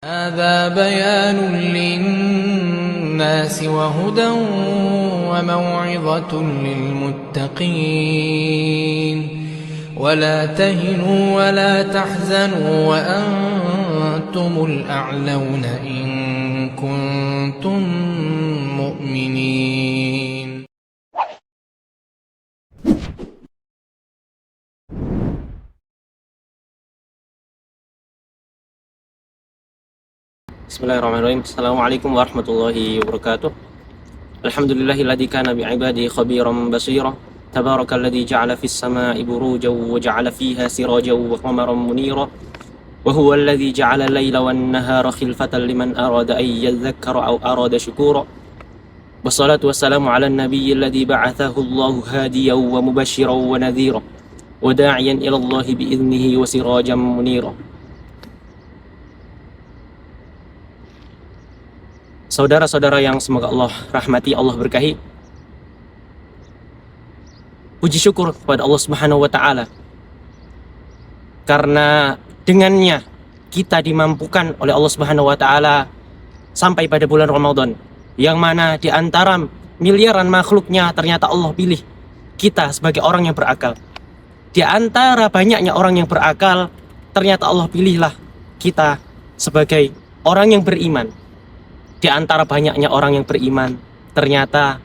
هذا بيان للناس وهدى وموعظة للمتقين ولا تهنوا ولا تحزنوا وأنتم الأعلون إن كنتم مؤمنين. Bismillahirrahmanirrahim. Assalamualaikum warahmatullahi wabarakatuh. Alhamdulillahilladzi kana bi'ibadihi khabiran basira. Tabarakalladzi ja'ala fis sama'i burujan wa ja'ala fiha sirajan wa qamaran munira. Wa huwa alladzi ja'ala al-laila wan nahara khilfatan liman arada an yadhakkara aw arada syukura. Wassalatu wassalamu 'alan nabiyyi alladzi ba'athahu Allahu hadiyan wa mubasysyiran wa nadhira wa da'iyan ila Allahi bi idnihi wa sirajan munira. Saudara-saudara yang semoga Allah rahmati, Allah berkahi, puji syukur kepada Allah Subhanahu wa Ta'ala, karena dengannya kita dimampukan oleh Allah Subhanahu wa Ta'ala sampai pada bulan Ramadan, yang mana di antara miliaran makhluknya ternyata Allah pilih kita sebagai orang yang berakal. Di antara banyaknya orang yang berakal, ternyata Allah pilihlah kita sebagai orang yang beriman. Di antara banyaknya orang yang beriman, ternyata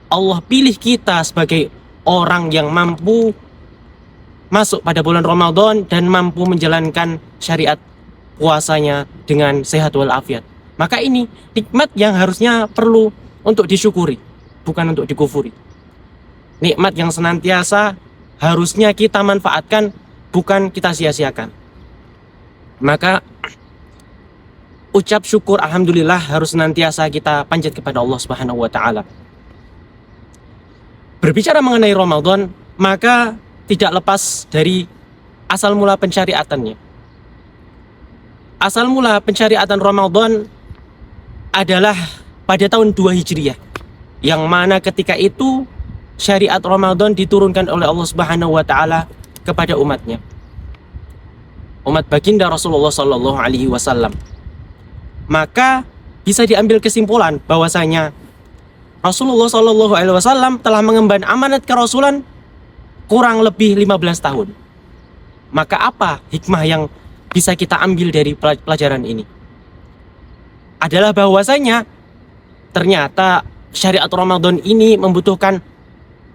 Allah pilih kita sebagai orang yang mampu masuk pada bulan Ramadan dan mampu menjalankan syariat puasanya dengan sehat walafiat. Maka ini nikmat yang harusnya perlu untuk disyukuri, bukan untuk dikufuri. Nikmat yang senantiasa harusnya kita manfaatkan, bukan kita sia-siakan. Maka ucap syukur alhamdulillah harus senantiasa kita panjat kepada Allah Subhanahu wa Ta'ala. Berbicara mengenai Ramadan, maka tidak lepas dari asal mula pensyariatannya. Asal mula pensyariatan Ramadan adalah pada tahun 2 Hijriah, yang mana ketika itu syariat Ramadan diturunkan oleh Allah Subhanahu wa Ta'ala kepada umatnya, umat baginda Rasulullah sallallahu alaihi wasallam. Maka bisa diambil kesimpulan bahwasanya Rasulullah Shallallahu Alaihi Wasallam telah mengemban amanat kerasulan kurang lebih 15 tahun. Maka apa hikmah yang bisa kita ambil dari pelajaran ini? Adalah bahwasanya ternyata syariat Ramadan ini membutuhkan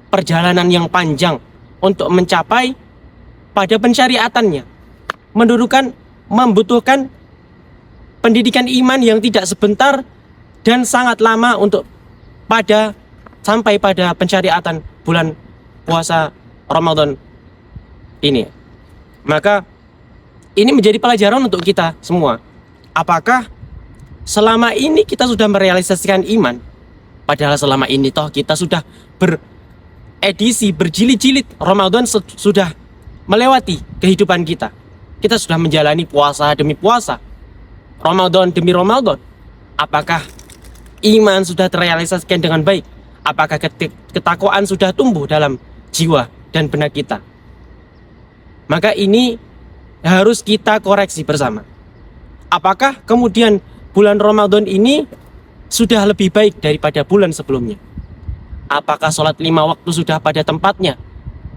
perjalanan yang panjang untuk mencapai pada pensyariatannya. Membutuhkan pendidikan iman yang tidak sebentar dan sangat lama untuk sampai pada pensyariatan bulan puasa Ramadan ini. Maka ini menjadi pelajaran untuk kita semua. Apakah selama ini kita sudah merealisasikan iman? Padahal selama ini toh kita sudah beredisi, berjilid-jilid, Ramadan sudah melewati kehidupan kita. Kita sudah menjalani puasa demi puasa, Ramadan demi Ramadan. Apakah iman sudah terrealisasikan dengan baik? Apakah ketakwaan sudah tumbuh dalam jiwa dan benak kita? Maka ini harus kita koreksi bersama. Apakah kemudian bulan Ramadan ini sudah lebih baik daripada bulan sebelumnya? Apakah sholat 5 waktu sudah pada tempatnya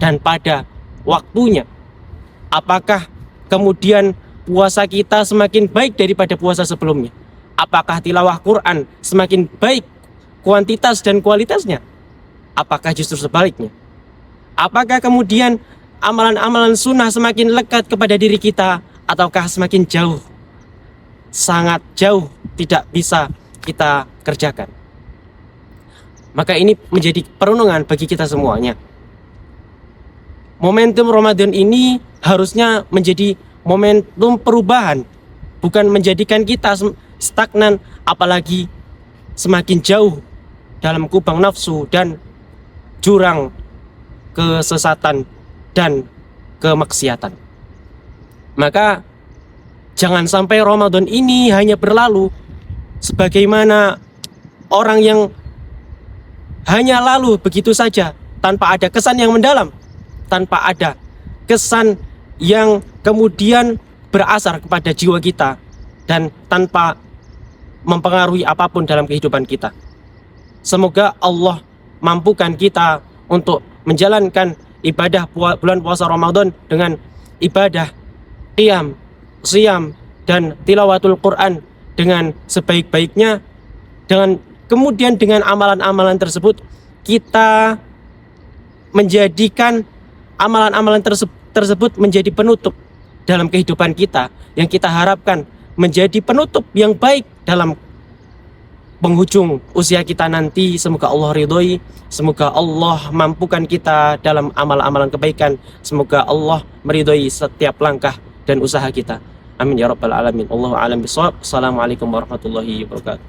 dan pada waktunya? Apakah kemudian puasa kita semakin baik daripada puasa sebelumnya? Apakah tilawah Quran semakin baik kuantitas dan kualitasnya? Apakah justru sebaliknya? Apakah kemudian amalan-amalan sunnah semakin lekat kepada diri kita, ataukah semakin jauh, sangat jauh tidak bisa kita kerjakan? Maka ini menjadi perenungan bagi kita semuanya. Momentum Ramadan ini harusnya menjadi momentum perubahan, bukan menjadikan kita stagnan, apalagi semakin jauh dalam kubang nafsu dan jurang kesesatan dan kemaksiatan. Maka jangan sampai Ramadan ini hanya berlalu sebagaimana orang yang hanya lalu begitu saja, tanpa ada kesan yang mendalam, tanpa ada kesan yang kemudian berasar kepada jiwa kita dan tanpa mempengaruhi apapun dalam kehidupan kita. Semoga Allah mampukan kita untuk menjalankan ibadah bulan puasa Ramadan dengan ibadah qiyam, siyam, dan tilawatul Quran dengan sebaik-baiknya. Kemudian dengan amalan-amalan tersebut kita menjadikan amalan-amalan tersebut menjadi penutup dalam kehidupan kita, yang kita harapkan menjadi penutup yang baik dalam penghujung usia kita nanti. Semoga Allah ridhoi, semoga Allah mampukan kita dalam amal-amalan kebaikan, semoga Allah meridhoi setiap langkah dan usaha kita. Amin ya rabbal alamin. Allahu a'lam bishawab. Assalamualaikum warahmatullahi wabarakatuh.